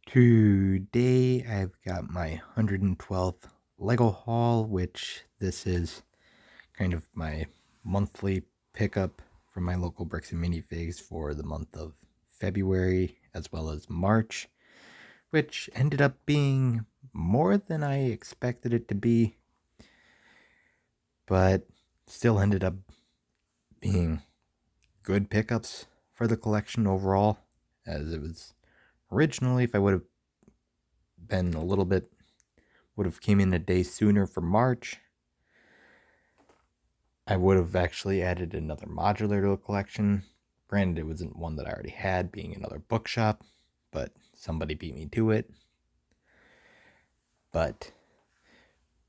Today I've got my 112th Lego haul, which this is kind of my monthly pickup from my local Bricks and Minifigs for the month of February as well as March, which ended up being more than I expected it to be, but still ended up being good pickups for the collection overall, as it was originally, if I would have been a little bit would have came in a day sooner for March, I would have actually added another modular to the collection. Granted, it wasn't one that I already had, being another bookshop, but somebody beat me to it. But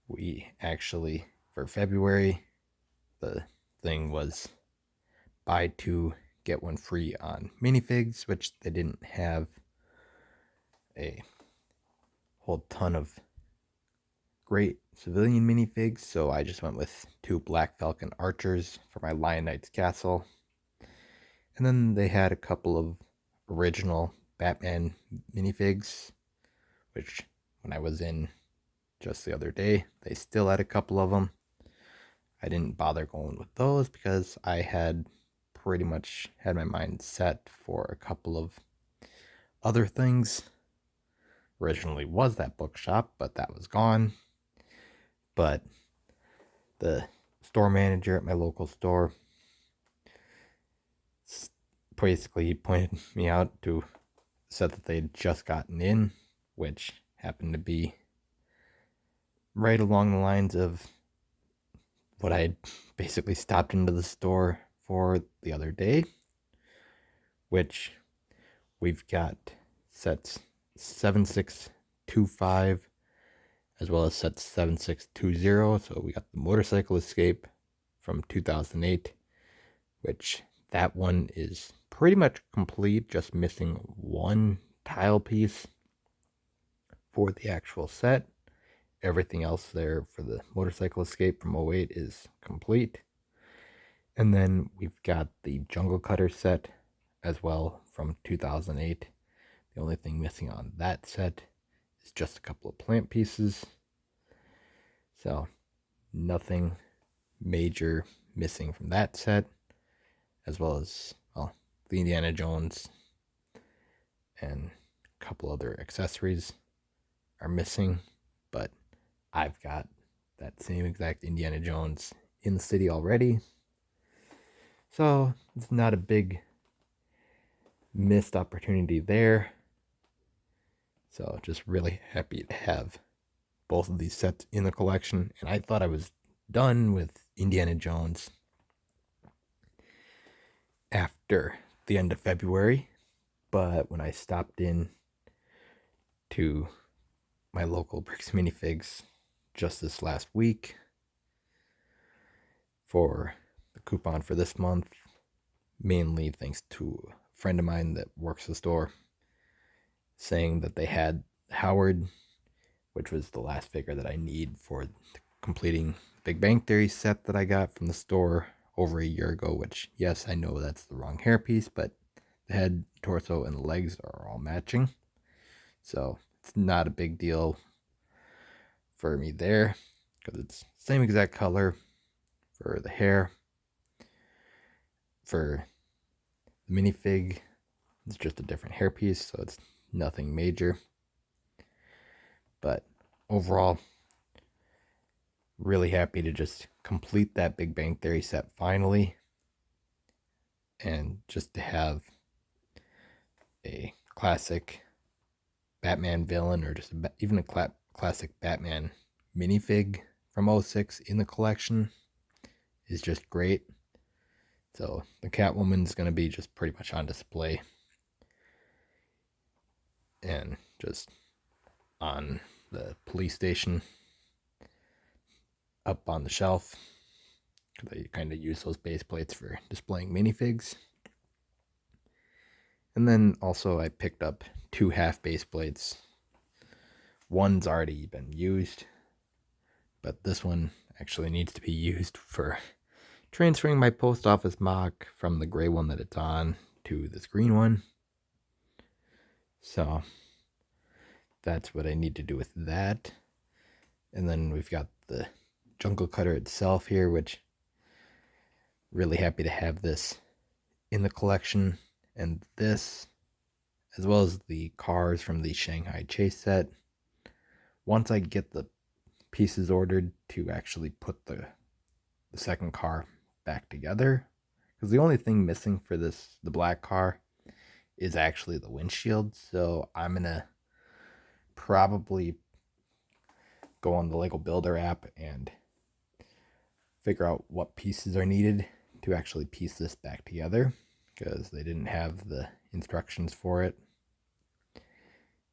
we actually, for February, the thing was buy two, get one free on minifigs, which they didn't have a whole ton of great civilian minifigs, so I just went with two Black Falcon Archers for my Lion Knight's Castle. And then they had a couple of original Batman minifigs, which when I was in just the other day, they still had a couple of them. I didn't bother going with those because I had pretty much had my mind set for a couple of other things. Originally was that bookshop, but that was gone. But the store manager at my local store basically pointed me out to said that they'd just gotten in, which happened to be right along the lines of what I had basically stopped into the store for the other day, which we've got sets 7625 as well as sets 7620. So we got the Motorcycle Escape from 2008, which that one is pretty much complete, just missing one tile piece for the actual set. Everything else there for the Motorcycle Escape from 08 is complete. And then we've got the Jungle Cutter set as well from 2008. The only thing missing on that set is just a couple of plant pieces. So nothing major missing from that set, as well as, well, the Indiana Jones and a couple other accessories are missing, but I've got that same exact Indiana Jones in the city already. So it's not a big missed opportunity there. So just really happy to have both of these sets in the collection. And I thought I was done with Indiana Jones after the end of February. But when I stopped in to my local Bricks Minifigs just this last week for the coupon for this month, mainly thanks to a friend of mine that works the store, saying that they had Howard, which was the last figure that I need for completing the Big Bang Theory set that I got from the store over a year ago, which, yes, I know that's the wrong hairpiece, but the head, torso, and legs are all matching. So it's not a big deal for me there because it's the same exact color for the hair. For the minifig, it's just a different hairpiece, so it's nothing major. But overall, really happy to just complete that Big Bang Theory set finally, and just to have a classic Batman villain, or just even a classic Batman minifig from 06 in the collection is just great. So the Catwoman's going to be just pretty much on display and just on the police station up on the shelf. They kind of use those base plates for displaying minifigs. And then also I picked up two half base plates. One's already been used, but this one actually needs to be used for transferring my post office MOC from the gray one that it's on to this green one. So that's what I need to do with that. And then we've got the Jungle Cutter itself here, which really happy to have this in the collection. And this, as well as the cars from the Shanghai Chase set. Once I get the pieces ordered to actually put the second car back together, because the only thing missing for the black car is actually the windshield. So I'm gonna probably go on the Lego Builder app and figure out what pieces are needed to actually piece this back together, because they didn't have the instructions for it.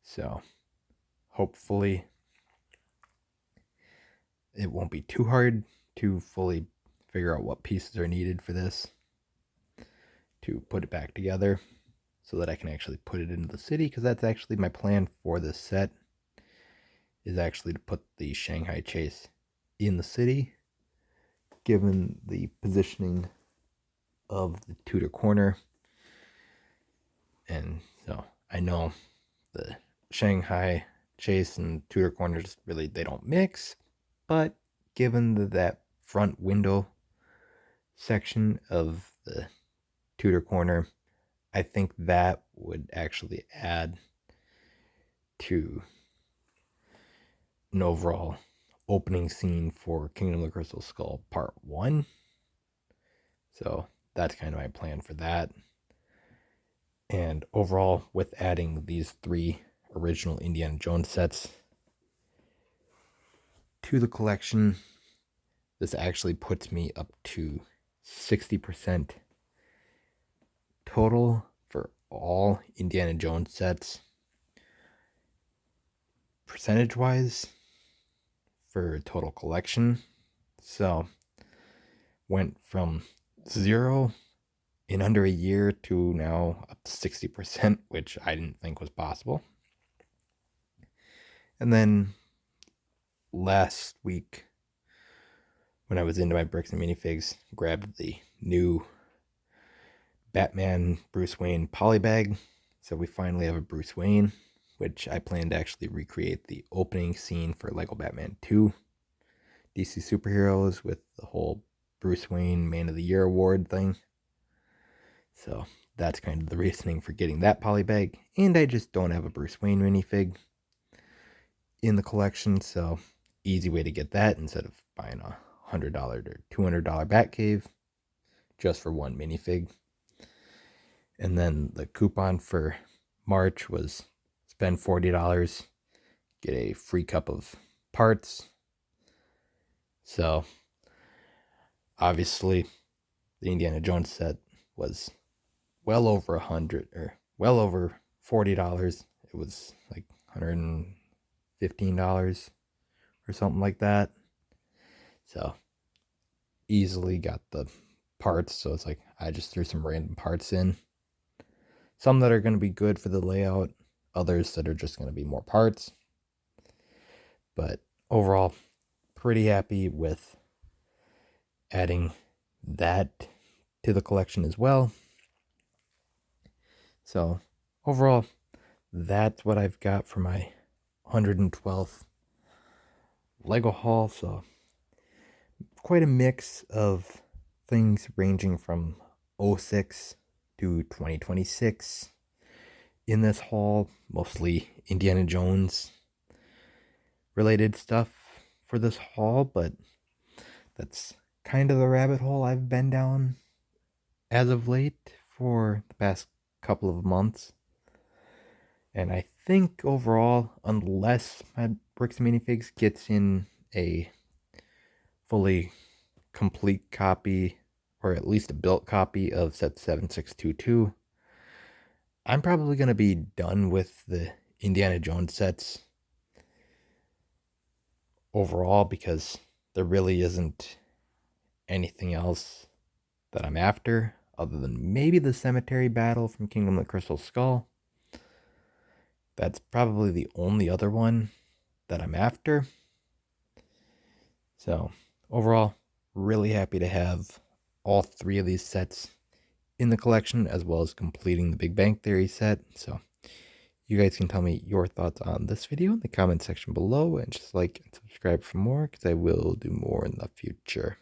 So hopefully it won't be too hard to fully figure out what pieces are needed for this to put it back together, so that I can actually put it into the city, because that's actually my plan for this set, is actually to put the Shanghai Chase in the city, given the positioning of the Tudor Corner. And so I know the Shanghai Chase and Tudor Corner just really, they don't mix, but given that front window section of the Tudor Corner, I think that would actually add to an overall opening scene for Kingdom of the Crystal Skull Part 1. So that's kind of my plan for that. And overall, with adding these 3 original Indiana Jones sets to the collection, this actually puts me up to 60% total for all Indiana Jones sets, percentage wise, for total collection. So went from 0 in under a year to now up to 60%, which I didn't think was possible. And then last week, when I was into my bricks and minifigs, grabbed the new Batman Bruce Wayne polybag. So we finally have a Bruce Wayne, which I plan to actually recreate the opening scene for Lego Batman 2 DC Superheroes with the whole Bruce Wayne Man of the Year award thing. So that's kind of the reasoning for getting that polybag. And I just don't have a Bruce Wayne minifig in the collection, so easy way to get that instead of buying a $100 or $200 Batcave just for one minifig. And then the coupon for March was spend $40, get a free cup of parts. So obviously the Indiana Jones set was well over $100 or well over $40. It was like $115 or something like that. So easily got the parts. So it's like I just threw some random parts in. Some that are going to be good for the layout, others that are just going to be more parts. But overall, pretty happy with adding that to the collection as well. So overall, that's what I've got for my 112th Lego haul. So quite a mix of things ranging from 06 to 2026 in this haul, mostly Indiana Jones related stuff for this haul, but that's kind of the rabbit hole I've been down as of late for the past couple of months. And I think overall, unless my Bricks and Minifigs gets in a fully complete copy, or at least a built copy of set 7622, I'm probably going to be done with the Indiana Jones sets overall, because there really isn't anything else that I'm after other than maybe the cemetery battle from Kingdom of the Crystal Skull. That's probably the only other one that I'm after. So overall, really happy to have all 3 of these sets in the collection, as well as completing the Big Bang Theory set. So You guys can tell me your thoughts on this video in the comment section below, and just like and subscribe for more because I will do more in the future.